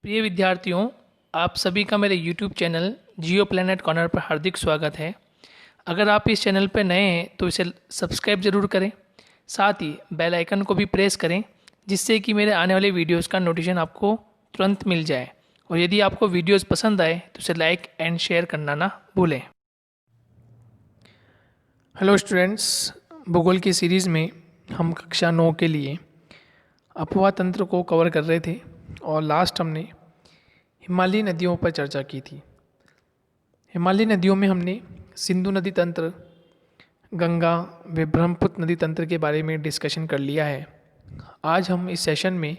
प्रिय विद्यार्थियों, आप सभी का मेरे YouTube चैनल जियो प्लैनेट कॉर्नर पर हार्दिक स्वागत है। अगर आप इस चैनल पर नए हैं तो इसे सब्सक्राइब ज़रूर करें, साथ ही बेल आइकन को भी प्रेस करें जिससे कि मेरे आने वाले वीडियोस का नोटिफिकेशन आपको तुरंत मिल जाए। और यदि आपको वीडियोस पसंद आए तो इसे लाइक एंड शेयर करना ना भूलें। हेलो स्टूडेंट्स, भूगोल की सीरीज़ में हम कक्षा 9 के लिए अपवाह तंत्र को कवर कर रहे थे और लास्ट हमने हिमालयी नदियों पर चर्चा की थी। हिमालयी नदियों में हमने सिंधु नदी तंत्र, गंगा व ब्रह्मपुत्र नदी तंत्र के बारे में डिस्कशन कर लिया है। आज हम इस सेशन में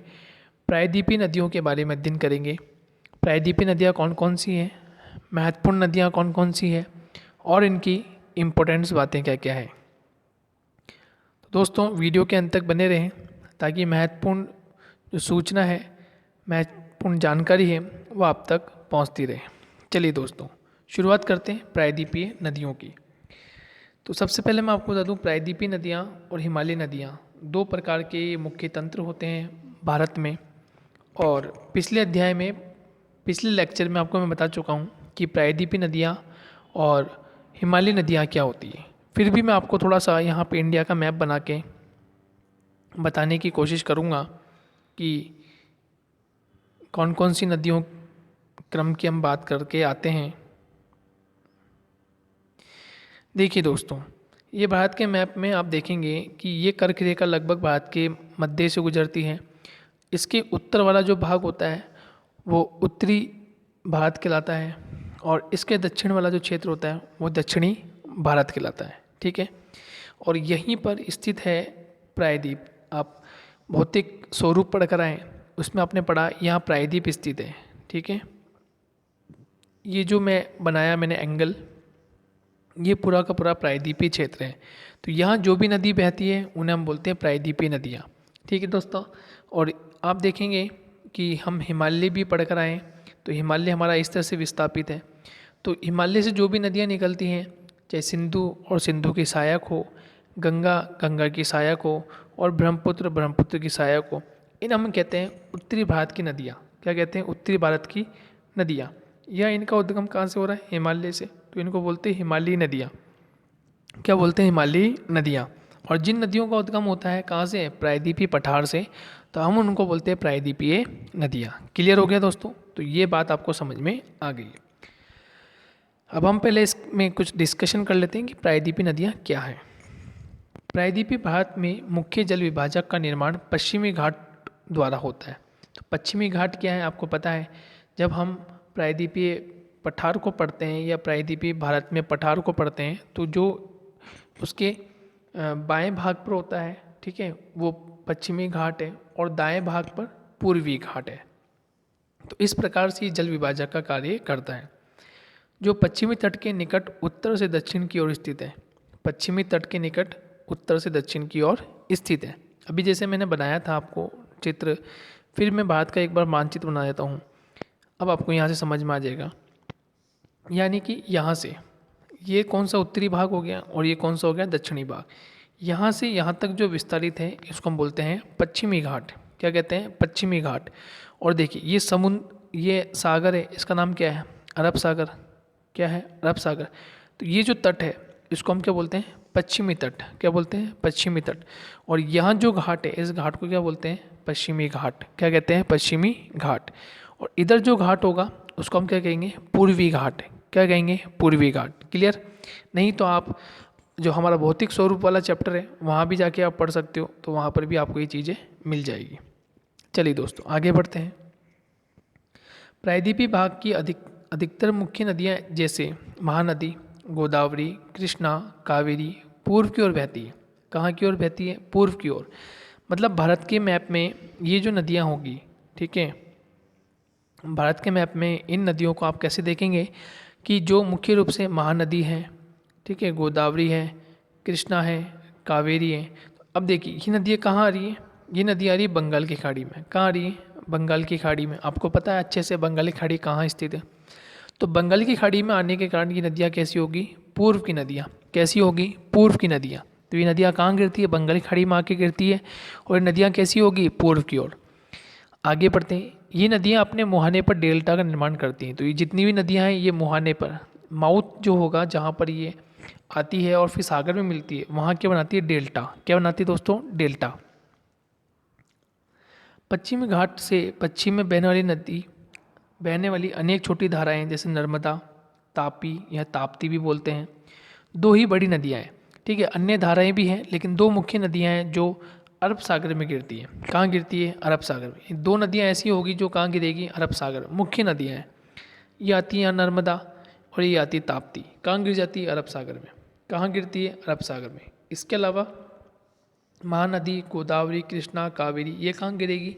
प्रायद्वीपीय नदियों के बारे में अध्ययन करेंगे। प्रायद्वीपीय नदियाँ कौन कौन सी हैं, महत्वपूर्ण नदियाँ कौन कौन सी हैं और इनकी इम्पोर्टेंस बातें क्या क्या है। तो दोस्तों, वीडियो के अंत तक बने रहें ताकि महत्वपूर्ण जो सूचना है, महत्वपूर्ण जानकारी है, वो आप तक पहुंचती रहे। चलिए दोस्तों, शुरुआत करते हैं प्रायद्वीपीय नदियों की। तो सबसे पहले मैं आपको बता दूं, प्रायद्वीपीय नदियाँ और हिमालयी नदियाँ दो प्रकार के मुख्य तंत्र होते हैं भारत में। और पिछले अध्याय में, पिछले लेक्चर में आपको मैं बता चुका हूँ कि प्रायद्वीपीय नदियाँ और हिमालयी नदियाँ क्या होती है। फिर भी मैं आपको थोड़ा सा यहाँ पे इंडिया का मैप बना के बताने की कोशिश करूँगा कि कौन कौन सी नदियों क्रम की हम बात करके आते हैं। देखिए दोस्तों, ये भारत के मैप में आप देखेंगे कि ये कर्क रेखा लगभग भारत के मध्य से गुजरती है। इसके उत्तर वाला जो भाग होता है वो उत्तरी भारत कहलाता है और इसके दक्षिण वाला जो क्षेत्र होता है वो दक्षिणी भारत कहलाता है। ठीक है, और यहीं पर स्थित है प्रायद्वीप। आप भौतिक स्वरूप पढ़ कर आए, उसमें आपने पढ़ा यहाँ प्रायद्वीप स्थित है। ठीक है, ये जो मैं बनाया मैंने एंगल, ये पूरा का पूरा प्रायद्वीपीय क्षेत्र है। तो यहाँ जो भी नदी बहती है उन्हें हम बोलते हैं प्रायद्वीपीय नदियाँ। ठीक है दोस्तों, और आप देखेंगे कि हम हिमालय भी पढ़ कर आए, तो हिमालय हमारा इस तरह से विस्थापित है। तो हिमालय से जो भी नदियाँ निकलती हैं, चाहे सिंधु और सिंधु की सहायक हो, गंगा गंगा की सहायक हो और ब्रह्मपुत्र ब्रह्मपुत्र की सहायक हो, इन हम कहते हैं उत्तरी भारत की नदियाँ। क्या कहते हैं? उत्तरी भारत की नदियाँ। यह इनका उद्गम कहाँ से हो रहा है? हिमालय से, तो इनको बोलते हैं हिमालयी नदियाँ। क्या बोलते हैं? हिमालयी नदियाँ। और जिन नदियों का उद्गम होता है कहाँ से? प्रायद्वीपीय पठार से, तो हम उनको बोलते हैं प्रायद्वीपीय नदियाँ। क्लियर हो गया दोस्तों? तो ये बात आपको समझ में आ गई। अब हम पहले इसमें कुछ डिस्कशन कर लेते हैं कि प्रायद्वीपीय नदियाँ क्या हैं। प्रायद्वीपीय भारत में मुख्य जल विभाजक का निर्माण पश्चिमी घाट द्वारा होता है। तो पश्चिमी घाट क्या है आपको पता है? जब हम प्रायद्वीपीय पठार को पढ़ते हैं या प्रायद्वीपीय भारत में पठार को पढ़ते हैं, तो जो उसके बाएं भाग पर होता है, ठीक है, वो पश्चिमी घाट है और दाएं भाग पर पूर्वी घाट है। तो इस प्रकार से जल विभाजक का कार्य करता है, जो पश्चिमी तट के निकट उत्तर से दक्षिण की ओर स्थित है। पश्चिमी तट के निकट उत्तर से दक्षिण की ओर स्थित है। अभी जैसे मैंने बनाया था आपको चित्र, फिर मैं भारत का एक बार मानचित्र बना देता हूँ। अब आपको यहाँ से समझ में आ जाएगा। यानी कि यहाँ से ये कौन सा उत्तरी भाग हो गया और ये कौन सा हो गया दक्षिणी भाग। यहाँ से यहाँ तक जो विस्तारित है इसको हम बोलते हैं पश्चिमी घाट। क्या कहते हैं? पश्चिमी घाट। और देखिए ये समुद्र, ये सागर है, इसका नाम क्या है? अरब सागर। क्या है? अरब सागर। तो ये जो तट है इसको हम क्या बोलते हैं? पश्चिमी तट। क्या बोलते हैं? पश्चिमी तट। और यहाँ जो घाट है इस घाट को क्या बोलते हैं? पश्चिमी घाट। क्या कहते हैं? पश्चिमी घाट। और इधर जो घाट होगा उसको हम क्या कहेंगे? पूर्वी घाट। क्या कहेंगे? पूर्वी घाट। क्लियर? नहीं तो आप जो हमारा भौतिक स्वरूप वाला चैप्टर है वहाँ भी जाके आप पढ़ सकते हो, तो वहाँ पर भी आपको ये चीज़ें मिल जाएगी। चलिए दोस्तों आगे बढ़ते हैं। प्रायद्वीपीय भाग की अधिकतर मुख्य नदियाँ जैसे महानदी, गोदावरी, कृष्णा, कावेरी पूर्व की ओर बहती है। कहाँ की ओर बहती है? पूर्व की ओर। मतलब भारत के मैप में ये जो नदियाँ होगी, ठीक है, भारत के मैप में इन नदियों को आप कैसे देखेंगे कि जो मुख्य रूप से महानदी है, ठीक है, गोदावरी है, कृष्णा है, कावेरी है। अब देखिए ये नदियाँ कहाँ आ रही है? ये नदी आ रही है बंगाल की खाड़ी में। कहाँ आ रही है? बंगाल की खाड़ी में। आपको पता है अच्छे से बंगाल की खाड़ी कहाँ स्थित है? तो बंगाल की खाड़ी में आने के कारण ये नदियाँ कैसी होगी? पूर्व की नदियाँ। कैसी होगी? पूर्व की नदियाँ। तो ये नदियाँ कहाँ गिरती है? बंगाल की खाड़ी में आके गिरती है। और ये नदियाँ कैसी होगी? पूर्व की ओर। आगे बढ़ते हैं। ये नदियाँ अपने मुहाने पर डेल्टा का निर्माण करती हैं। तो ये जितनी भी नदियाँ हैं ये मुहाने पर, माउथ जो होगा जहाँ पर ये आती है और फिर सागर में मिलती है, वहाँ क्या बनाती है? डेल्टा। क्या बनाती है दोस्तों? डेल्टा। पश्चिमी घाट से पश्चिम में बहने वाली अनेक छोटी धाराएं जैसे नर्मदा, तापी या ताप्ती भी बोलते हैं, दो ही बड़ी नदियां हैं। ठीक है, अन्य धाराएं भी हैं लेकिन दो मुख्य नदियां हैं जो अरब सागर में गिरती हैं। कहाँ गिरती है? अरब सागर में। ये दो नदियां ऐसी होगी जो कहाँ गिरेगी? अरब सागर में। मुख्य नदियां हैं, ये आती है नर्मदा और ये आती है ताप्ती। कहाँ गिर जाती है? अरब सागर में। कहाँ गिरती है? अरब सागर में। इसके अलावा महानदी गोदावरी, कृष्णा, कावेरी ये कहाँ गिरेगी?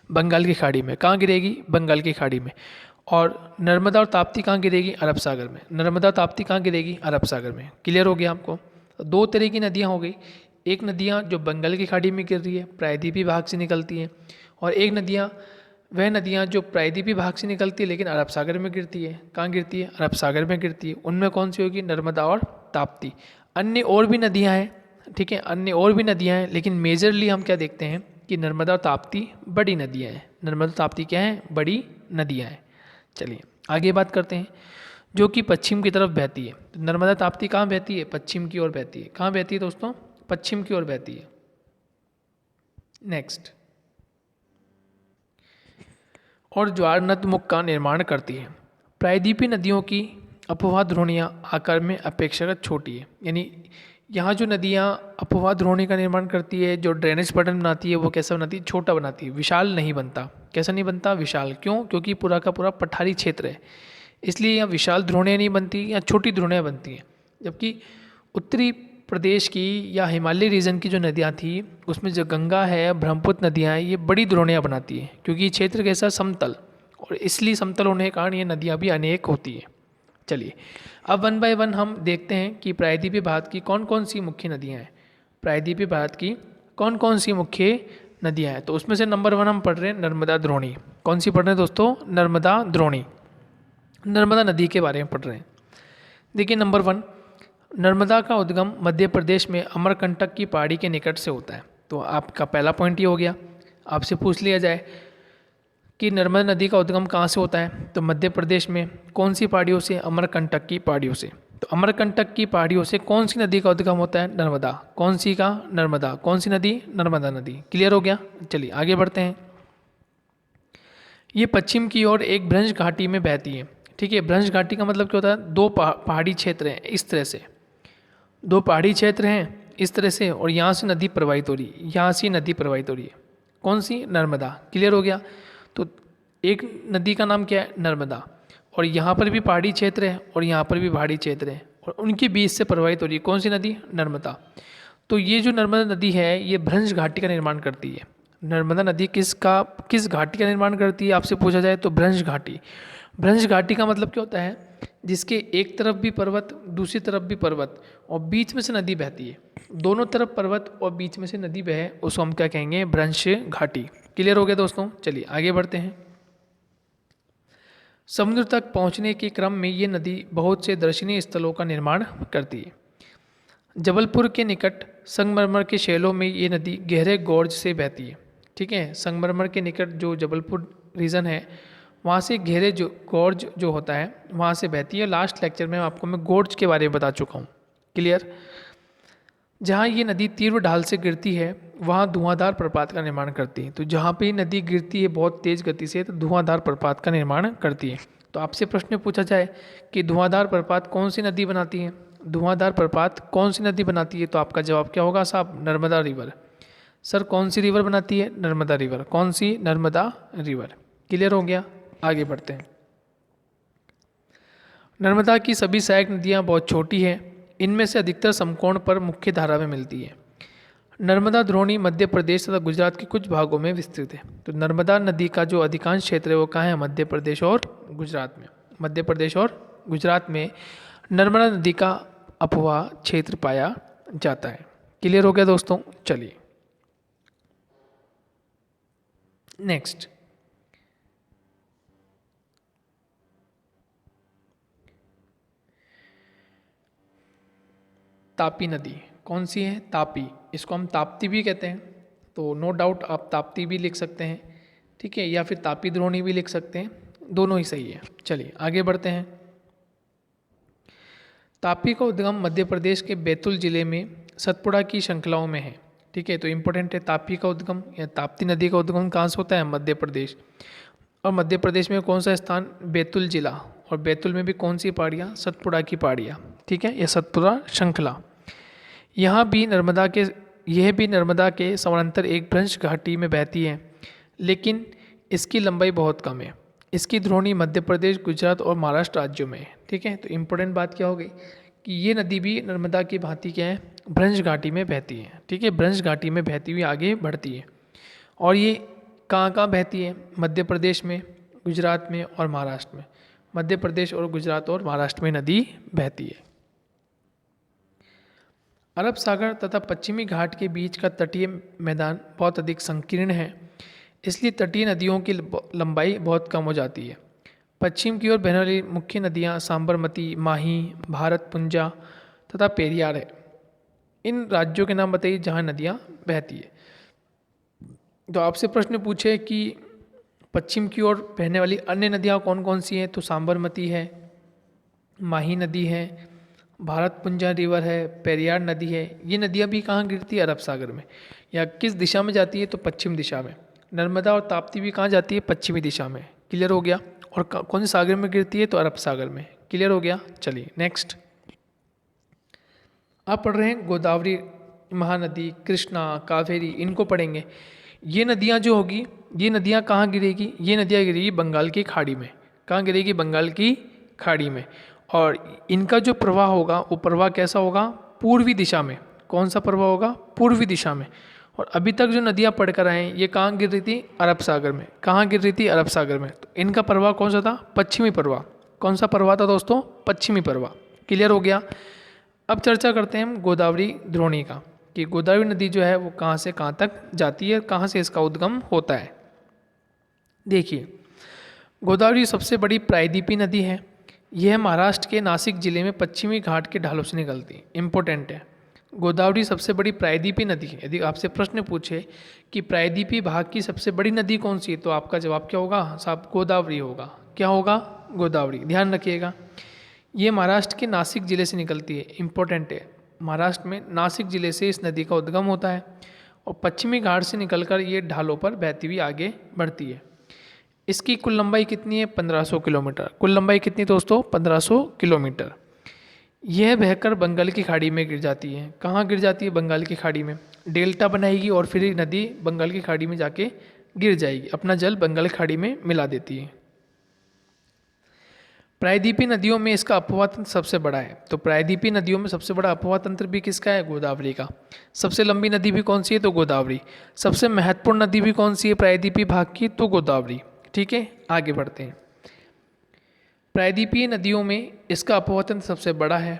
बंगाल की खाड़ी में। कहाँ गिरेगी? बंगाल की खाड़ी में। और नर्मदा और ताप्ती कहाँ गिरेगी? अरब सागर में। नर्मदा ताप्ती कहाँ गिरेगी? अरब सागर में। क्लियर हो गया आपको? तो दो तरह की नदियाँ हो गई। एक नदियाँ जो बंगाल की खाड़ी में गिर रही है, प्रायद्वीपीय भाग से निकलती हैं, और एक नदियाँ वह नदियाँ जो प्रायद्वीपीय भाग से निकलती है लेकिन अरब सागर में गिरती है। कहाँ गिरती है? अरब सागर में गिरती है। उनमें कौन सी होगी? नर्मदा और ताप्ती। अन्य और भी नदियाँ हैं, ठीक है, अन्य और भी नदियाँ हैं, लेकिन मेजरली हम क्या देखते हैं कि नर्मदा और ताप्ती बड़ी नदियाँ हैं। नर्मदा ताप्ती क्या हैं? बड़ी नदियाँ हैं। चलिए आगे बात करते हैं। जो कि पश्चिम की तरफ बहती है। तो नर्मदा ताप्ती कहाँ बहती है? पश्चिम की ओर बहती है। कहाँ बहती है दोस्तों? पश्चिम की ओर बहती है। नेक्स्ट, और ज्वार मुख का निर्माण करती है। प्रायद्वीपीय नदियों की अपवाह द्रोणियाँ आकार में अपेक्षाकृत छोटी है। यानी यहाँ जो नदियाँ अपवाह द्रोणी का निर्माण करती है, जो ड्रेनेज पैटर्न बनाती है, वो कैसा बनाती है? छोटा बनाती है, विशाल नहीं बनता। कैसा नहीं बनता? विशाल। क्यों? क्योंकि पूरा का पूरा पठारी क्षेत्र है, इसलिए यहाँ विशाल द्रोणियाँ नहीं बनती, या छोटी द्रोणियाँ बनती हैं। जबकि उत्तरी प्रदेश की या हिमालय रीजन की जो नदियाँ थी, उसमें जो गंगा है, ब्रह्मपुत्र नदियाँ हैं, ये बड़ी द्रोणियाँ बनाती हैं, क्योंकि ये क्षेत्र कैसा? समतल, और इसलिए समतल होने के कारण ये नदियाँ भी अनेक होती हैं। चलिए अब वन बाय वन हम देखते हैं कि प्रायद्वीपीय भारत की कौन कौन सी मुख्य नदियाँ हैं। प्रायद्वीपीय भारत की कौन कौन सी मुख्य नदियाँ हैं? तो उसमें से नंबर 1 हम पढ़ रहे हैं नर्मदा द्रोणी। कौन सी पढ़ रहे हैं दोस्तों? नर्मदा द्रोणी। नर्मदा नदी के बारे में पढ़ रहे हैं। देखिए नंबर 1, नर्मदा का उद्गम मध्य प्रदेश में अमरकंटक की पहाड़ी के निकट से होता है। तो आपका पहला पॉइंट ये हो गया। आपसे पूछ लिया जाए कि नर्मदा नदी का उद्गम कहाँ से होता है, तो मध्य प्रदेश में। कौन सी पहाड़ियों से? अमरकंटक की पहाड़ियों से। तो अमरकंटक की पहाड़ियों से कौन सी नदी का उद्गम होता है? नर्मदा। कौन सी का? नर्मदा। कौन सी नदी? नर्मदा नदी। क्लियर हो गया? चलिए आगे बढ़ते हैं। ये पश्चिम की ओर एक भ्रंश घाटी में बहती है। ठीक है, भ्रंश घाटी का मतलब क्या होता है? दो पहाड़ी क्षेत्र हैं इस तरह से, दो पहाड़ी क्षेत्र हैं इस तरह से, और यहाँ से नदी प्रवाहित हो रही है, यहाँ से नदी प्रवाहित हो रही है। कौन सी? नर्मदा। क्लियर हो गया? तो एक नदी का नाम क्या है? नर्मदा, और यहाँ पर भी पहाड़ी क्षेत्र है और यहाँ पर भी पहाड़ी क्षेत्र है, और उनके बीच से प्रवाहित हो रही है। कौन सी नदी? नर्मदा। तो ये जो नर्मदा नदी है ये भ्रंश घाटी का निर्माण करती है। नर्मदा नदी किस घाटी का निर्माण करती है आपसे पूछा जाए तो भ्रंश घाटी। भ्रंश घाटी का मतलब क्या होता है? जिसके एक तरफ भी पर्वत, दूसरी तरफ भी पर्वत, और बीच में से नदी बहती है। दोनों तरफ पर्वत और बीच में से नदी बहे, उसको हम क्या कहेंगे? भ्रंश घाटी। क्लियर हो गया दोस्तों? चलिए आगे बढ़ते हैं। समुद्र तक पहुंचने के क्रम में ये नदी बहुत से दर्शनीय स्थलों का निर्माण करती है। जबलपुर के निकट संगमरमर के शैलों में ये नदी गहरे गॉर्ज से बहती है। ठीक है, संगमरमर के निकट जो जबलपुर रीजन है, वहाँ से गहरे जो गॉर्ज जो होता है वहाँ से बहती है। लास्ट लेक्चर में आपको मैं गॉर्ज के बारे में बता चुका हूँ। क्लियर? जहाँ ये नदी तीव्र ढाल से गिरती है वहाँ धुआंधार प्रपात का निर्माण करती है। तो जहाँ पे ये नदी गिरती है बहुत तेज गति से, तो धुआंधार प्रपात का निर्माण करती है। तो आपसे प्रश्न पूछा जाए कि धुआंधार प्रपात कौन सी नदी बनाती है? धुआंधार प्रपात कौन सी नदी बनाती है? तो आपका जवाब क्या होगा साहब? नर्मदा रिवर। सर कौन सी रिवर बनाती है? नर्मदा रिवर। कौन सी? नर्मदा रिवर। क्लियर हो गया? आगे बढ़ते हैं। नर्मदा की सभी सहायक नदियाँ बहुत छोटी हैं, इनमें से अधिकतर समकोण पर मुख्य धारा में मिलती है। नर्मदा द्रोणी मध्य प्रदेश तथा गुजरात के कुछ भागों में विस्तृत है। तो नर्मदा नदी का जो अधिकांश क्षेत्र है वो कहाँ है? मध्य प्रदेश और गुजरात में। मध्य प्रदेश और गुजरात में नर्मदा नदी का अपवाह क्षेत्र पाया जाता है। क्लियर हो गया दोस्तों? चलिए नेक्स्ट, तापी नदी कौन सी है? तापी। इसको हम ताप्ती भी कहते हैं, तो नो डाउट आप ताप्ती भी लिख सकते हैं। ठीक है, या फिर तापी द्रोणी भी लिख सकते हैं, दोनों ही सही है। चलिए आगे बढ़ते हैं। तापी का उद्गम मध्य प्रदेश के बैतूल जिले में सतपुड़ा की श्रृंखलाओं में है। ठीक है, तो इम्पोर्टेंट है, तापी का उद्गम या ताप्ती नदी का उद्गम कहाँ से होता है? मध्य प्रदेश। और मध्य प्रदेश में कौन सा स्थान? बैतूल जिला। और बैतूल में भी कौन सी पहाड़ियाँ? सतपुड़ा की पहाड़ियाँ। ठीक है, यह सतपुड़ा श्रृंखला। यहाँ भी नर्मदा के यह भी नर्मदा के समानांतर एक भ्रंश घाटी में बहती है, लेकिन इसकी लंबाई बहुत कम है। इसकी द्रोणी मध्य प्रदेश, गुजरात और महाराष्ट्र राज्यों में है। ठीक है, तो इम्पोर्टेंट बात क्या हो गई कि ये नदी भी नर्मदा की भांति क्या है? भ्रंश घाटी में बहती है। ठीक है, भ्रंश घाटी में बहती हुई आगे बढ़ती है। और ये कहाँ कहाँ बहती है? मध्य प्रदेश में, गुजरात में और महाराष्ट्र में। मध्य प्रदेश और गुजरात और महाराष्ट्र में नदी बहती है। अरब सागर तथा पश्चिमी घाट के बीच का तटीय मैदान बहुत अधिक संकीर्ण है, इसलिए तटीय नदियों की लंबाई बहुत कम हो जाती है। पश्चिम की ओर बहने वाली मुख्य नदियाँ सांबरमती, माही, भारतपुंजा तथा पेरियार है। इन राज्यों के नाम बताइए जहाँ नदियाँ बहती है। तो आपसे प्रश्न पूछे कि पश्चिम की ओर बहने वाली अन्य नदियाँ कौन कौन सी हैं? तो सांबरमती है, माही नदी है, भारतपुंजा रिवर है, पेरियार नदी है। ये नदियाँ भी कहाँ गिरती है? अरब सागर में। या किस दिशा में जाती है? तो पश्चिम दिशा में। नर्मदा और ताप्ती भी कहाँ जाती है? पश्चिमी दिशा में। क्लियर हो गया। और कौन से सागर में गिरती है? तो अरब सागर में। क्लियर हो गया। चलिए नेक्स्ट, आप पढ़ रहे हैं गोदावरी, महानदी, कृष्णा, कावेरी, इनको पढ़ेंगे। ये नदियाँ जो होगी, ये नदियाँ कहाँ गिरेगी? ये नदियाँ गिरेगी बंगाल की खाड़ी में। कहाँ गिरेगी? बंगाल की खाड़ी में। और इनका जो प्रवाह होगा वो प्रवाह कैसा होगा? पूर्वी दिशा में। कौन सा प्रवाह होगा? पूर्वी दिशा में। और अभी तक जो नदियाँ पढ़कर आए हैं ये कहाँ गिर रही थी? अरब सागर में। कहाँ गिर रही थी? अरब सागर में। तो इनका प्रवाह कौन सा था? पश्चिमी प्रवाह। कौन सा प्रवाह था दोस्तों? पश्चिमी प्रवाह। क्लियर हो गया। अब चर्चा करते हैं हम गोदावरी द्रोणी का, कि गोदावरी नदी जो है वो कहाँ से कहाँ तक जाती है, कहाँ से इसका उद्गम होता है। देखिए, गोदावरी सबसे बड़ी प्रायद्वीपीय नदी है। यह महाराष्ट्र के नासिक जिले में पश्चिमी घाट के ढालों से निकलती है। इंपॉर्टेंट है, गोदावरी सबसे बड़ी प्रायद्वीपीय नदी है। यदि आपसे प्रश्न पूछे कि प्रायद्वीपीय भाग की सबसे बड़ी नदी कौन सी है, तो आपका जवाब क्या होगा? साहब गोदावरी होगा। क्या होगा? गोदावरी। ध्यान रखिएगा, ये महाराष्ट्र के नासिक जिले से निकलती है। इंपॉर्टेंट है, महाराष्ट्र में नासिक जिले से इस नदी का उद्गम होता है और पश्चिमी घाट से निकलकर ये ढालों पर बहती हुई आगे बढ़ती है। इसकी कुल लंबाई कितनी है? 1500 किलोमीटर। कुल लंबाई कितनी दोस्तों? 1500 किलोमीटर। यह बहकर बंगाल की खाड़ी में गिर जाती है। कहाँ गिर जाती है? बंगाल की खाड़ी में। डेल्टा बनाएगी और फिर नदी बंगाल की खाड़ी में जाके गिर जाएगी, अपना जल बंगाल की खाड़ी में मिला देती है। प्रायद्वीपीय नदियों में इसका अपवाह तंत्र सबसे बड़ा है। तो प्रायद्वीपीय नदियों में सबसे बड़ा अपवाह तंत्र भी किसका है? गोदावरी का। सबसे लंबी नदी भी कौन सी है? तो गोदावरी। सबसे महत्वपूर्ण नदी भी कौन सी है प्रायद्वीपीय भाग की? तो गोदावरी। ठीक है, आगे बढ़ते हैं। प्रायद्वीपीय नदियों में इसका अपवाह तंत्र सबसे बड़ा है।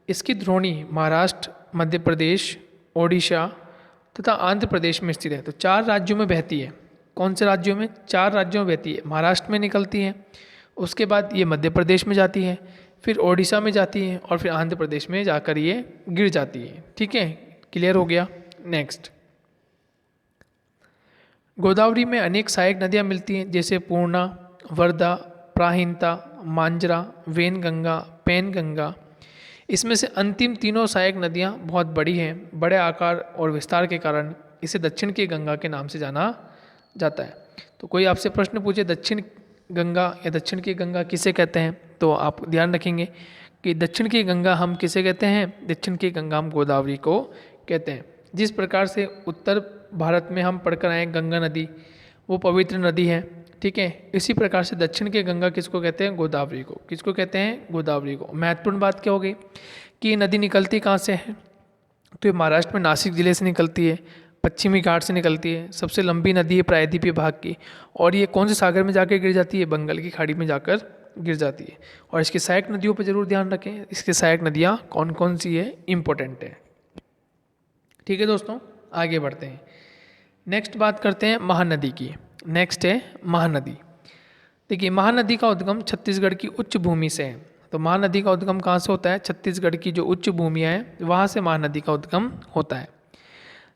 इसकी द्रोणी महाराष्ट्र, मध्य प्रदेश, ओडिशा तथा आंध्र प्रदेश में स्थित है। तो 4 राज्यों में बहती है। कौन से राज्यों में? 4 राज्यों में बहती है। महाराष्ट्र में निकलती है, उसके बाद ये मध्य प्रदेश में जाती है, फिर ओडिशा में जाती है और फिर आंध्र प्रदेश में जाकर ये गिर जाती है। ठीक है, क्लियर हो गया। नेक्स्ट, गोदावरी में अनेक सहायक नदियाँ मिलती हैं, जैसे पूर्णा, वर्धा, प्राहिंता, मांजरा, वेनगंगा, पैनगंगा। इसमें से अंतिम तीनों सहायक नदियाँ बहुत बड़ी हैं। बड़े आकार और विस्तार के कारण इसे दक्षिण की गंगा के नाम से जाना जाता है। तो कोई आपसे प्रश्न पूछे दक्षिण गंगा या दक्षिण की गंगा किसे कहते हैं, तो आप ध्यान रखेंगे कि दक्षिण की गंगा हम किसे कहते हैं? दक्षिण की गंगा हम गोदावरी को कहते हैं। जिस प्रकार से उत्तर भारत में हम पढ़कर आए गंगा नदी वो पवित्र नदी है, ठीक है, इसी प्रकार से दक्षिण की गंगा किसको कहते हैं? गोदावरी को। किसको कहते हैं? गोदावरी को। महत्वपूर्ण बात क्या हो गई कि नदी निकलती कहाँ से है? तो ये महाराष्ट्र में नासिक जिले से निकलती है, पश्चिमी घाट से निकलती है, सबसे लंबी नदी है प्रायद्वीपीय भाग की। और ये कौन से सागर में जाकर गिर जाती है? बंगाल की खाड़ी में जाकर गिर जाती है। और इसकी सहायक नदियों पर जरूर ध्यान रखें, इसकी सहायक नदियाँ कौन कौन सी है, इंपॉर्टेंट है। ठीक है दोस्तों, आगे बढ़ते हैं। नेक्स्ट बात करते हैं महानदी की। नेक्स्ट है महानदी। देखिए, महानदी का उद्गम छत्तीसगढ़ की उच्च भूमि से है। तो महानदी का उद्गम कहाँ से होता है? छत्तीसगढ़ की जो उच्च भूमियाँ हैं वहाँ से महानदी का उद्गम होता है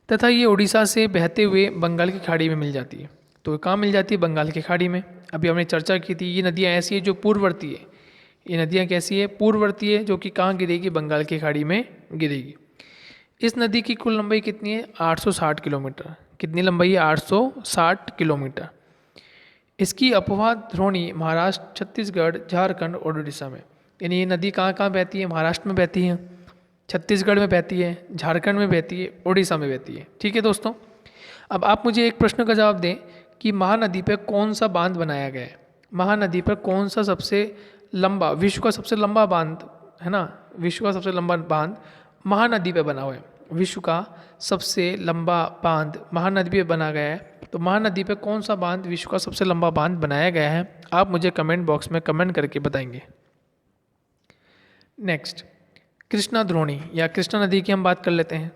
तथा ये उड़ीसा से बहते हुए बंगाल की खाड़ी में मिल जाती है। तो कहाँ मिल जाती है? बंगाल की खाड़ी में। अभी हमने चर्चा की थी, ये नदियाँ ऐसी है जो पूर्ववर्ती है। ये नदियाँ कैसी है? पूर्ववर्ती है, जो कि कहाँ गिरेगी? बंगाल की खाड़ी में गिरेगी। इस नदी की कुल लंबाई कितनी है? 860 किलोमीटर। कितनी लंबाई है? 860 किलोमीटर। इसकी अपवाह द्रोणी महाराष्ट्र, छत्तीसगढ़, झारखंड और उड़ीसा में। यानी ये नदी कहाँ कहाँ बहती है? महाराष्ट्र में बहती है, छत्तीसगढ़ में बहती है, झारखंड में बहती है, उड़ीसा में बहती है। ठीक है दोस्तों, अब आप मुझे एक प्रश्न का जवाब दें कि महानदी पर कौन सा बांध बनाया गया है? महानदी पर कौन सा सबसे लंबा, विश्व का सबसे लंबा बांध है ना, विश्व का सबसे लंबा बांध महानदी पे बना हुआ है। विश्व का सबसे लंबा बांध महानदी पे बना गया है। तो महानदी पे कौन सा बांध विश्व का सबसे लंबा बांध बनाया गया है? आप मुझे कमेंट बॉक्स में कमेंट करके बताएंगे। नेक्स्ट, कृष्णा द्रोणी या कृष्णा नदी की हम बात कर लेते हैं।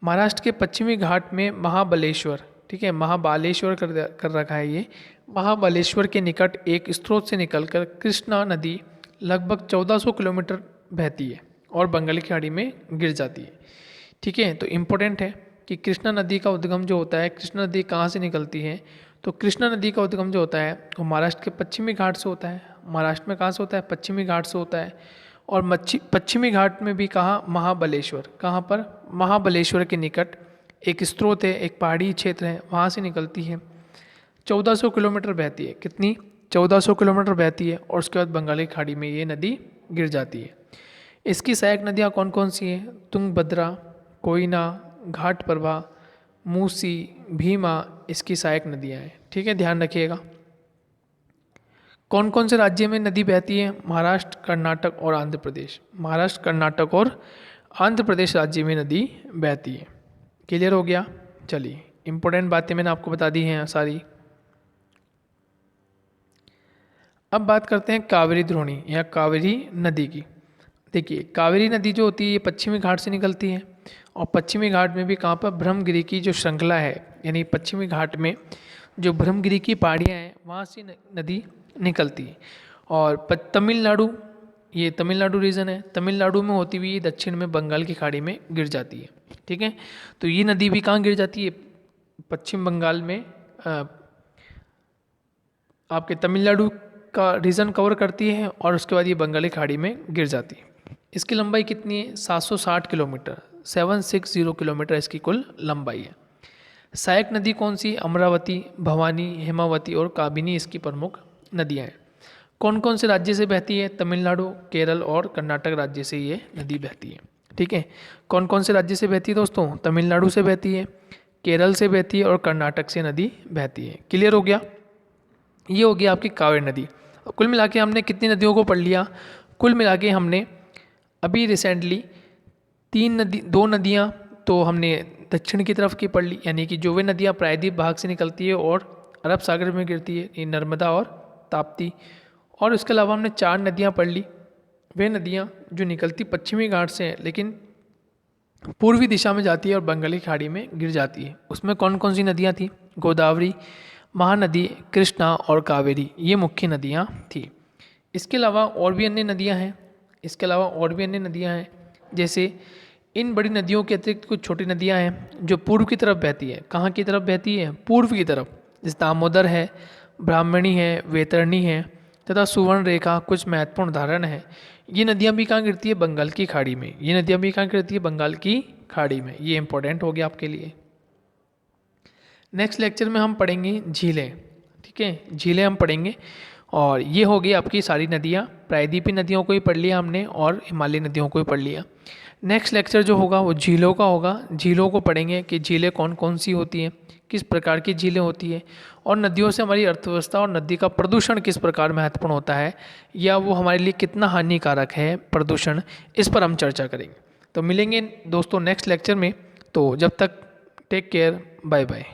महाराष्ट्र के पश्चिमी घाट में महाबलेश्वर, ठीक है, महाबालेश्वर कर रखा है ये। महाबलेश्वर के निकट एक स्रोत से निकलकर कृष्णा नदी लगभग 1400 किलोमीटर बहती है और बंगाल की खाड़ी में गिर जाती है। ठीक है, तो इम्पोर्टेंट है कि कृष्णा नदी का उद्गम जो होता है, कृष्णा नदी कहाँ से निकलती है? तो कृष्णा नदी का उद्गम जो होता है वो महाराष्ट्र के पश्चिमी घाट से होता है। महाराष्ट्र में कहाँ से होता है? पश्चिमी घाट से होता है। और पश्चिमी घाट में भी कहाँ? महाबलेश्वर। कहाँ पर? महाबलेश्वर के निकट एक स्रोत है, एक पहाड़ी क्षेत्र है, वहाँ से निकलती है। 1400 किलोमीटर बहती है। कितनी? 1400 किलोमीटर बहती है और उसके बाद बंगाली खाड़ी में ये नदी गिर जाती है। इसकी सहायक नदियाँ कौन कौन सी हैं? तुंगभद्रा, कोयना, घाटप्रभा, मूसी, भीमा इसकी सहायक नदियाँ हैं। ठीक है, ध्यान रखिएगा। कौन कौन से राज्य में नदी बहती है? महाराष्ट्र, कर्नाटक और आंध्र प्रदेश। महाराष्ट्र, कर्नाटक और आंध्र प्रदेश राज्य में नदी बहती है। क्लियर हो गया? चलिए, इंपॉर्टेंट बातें मैंने आपको बता दी हैं सारी। अब बात करते हैं कावेरी द्रोणी या कावेरी नदी की। देखिए, कावेरी नदी जो होती है ये पश्चिमी घाट से निकलती है और पश्चिमी घाट में भी कहाँ पर? ब्रह्मगिरी की जो श्रृंखला है, यानी पश्चिमी घाट में जो ब्रह्मगिरी की पहाड़ियाँ हैं वहाँ से नदी निकलती है। और तमिलनाडु, ये तमिलनाडु रीजन है, तमिलनाडु में होती हुई दक्षिण में बंगाल की खाड़ी में गिर जाती है। ठीक है, तो ये नदी भी कहाँ गिर जाती है? पश्चिम बंगाल में, आपके तमिलनाडु का रीजन कवर करती है और उसके बाद ये बंगाली खाड़ी में गिर जाती है। इसकी लंबाई कितनी है? 760 किलोमीटर, 760 किलोमीटर इसकी कुल लंबाई है। सहायक नदी कौन सी? अमरावती, भवानी, हेमावती और काबिनी इसकी प्रमुख नदियाँ हैं। कौन कौन से राज्य से बहती है? तमिलनाडु, केरल और कर्नाटक राज्य से ये नदी बहती है। ठीक है, कौन कौन से राज्य से बहती है दोस्तों? तमिलनाडु से बहती है, केरल से बहती है और कर्नाटक से नदी बहती है। क्लियर हो गया? ये हो गया आपकी कावेरी नदी। कुल मिला के हमने कितनी नदियों को पढ़ लिया? कुल मिला के हमने अभी रिसेंटली 2 नदियाँ तो हमने दक्षिण की तरफ की पढ़ ली, यानी कि जो वे नदियाँ प्रायद्वीप भाग से निकलती है और अरब सागर में गिरती है, ये नर्मदा और ताप्ती। और इसके अलावा हमने 4 नदियाँ पढ़ ली, वे नदियाँ जो निकलती पश्चिमी घाट से हैं लेकिन पूर्वी दिशा में जाती है और बंगाली खाड़ी में गिर जाती है। उसमें कौन कौन सी नदियाँ थी? गोदावरी, महानदी, कृष्णा और कावेरी, ये मुख्य नदियाँ थी। इसके अलावा और भी अन्य नदियाँ हैं, जैसे इन बड़ी नदियों के अतिरिक्त कुछ छोटी नदियाँ हैं जो पूर्व की तरफ बहती है। कहाँ की तरफ बहती है? पूर्व की तरफ। जैसे दामोदर है, ब्राह्मणी है, वैतरणी है तथा सुवर्ण रेखा कुछ महत्वपूर्ण उदाहरण है। ये नदियाँ भी कहाँ गिरती है? बंगाल की खाड़ी में। बंगाल की खाड़ी में। ये इंपॉर्टेंट हो गया आपके लिए। नेक्स्ट लेक्चर में हम पढ़ेंगे झीलें। ठीक है, झीलें हम पढ़ेंगे और ये हो गई आपकी सारी नदियाँ। प्रायद्वीपीय नदियों को ही पढ़ लिया हमने और हिमालयी नदियों को ही पढ़ लिया। नेक्स्ट लेक्चर जो होगा वो झीलों का होगा। झीलों को पढ़ेंगे कि झीलें कौन कौन सी होती हैं, किस प्रकार की झीलें होती है और नदियों से हमारी अर्थव्यवस्था और नदी का प्रदूषण किस प्रकार महत्वपूर्ण होता है या वो हमारे लिए कितना हानिकारक है प्रदूषण, इस पर हम चर्चा करेंगे। तो मिलेंगे दोस्तों नेक्स्ट लेक्चर में। तो जब तक टेक केयर, बाय बाय।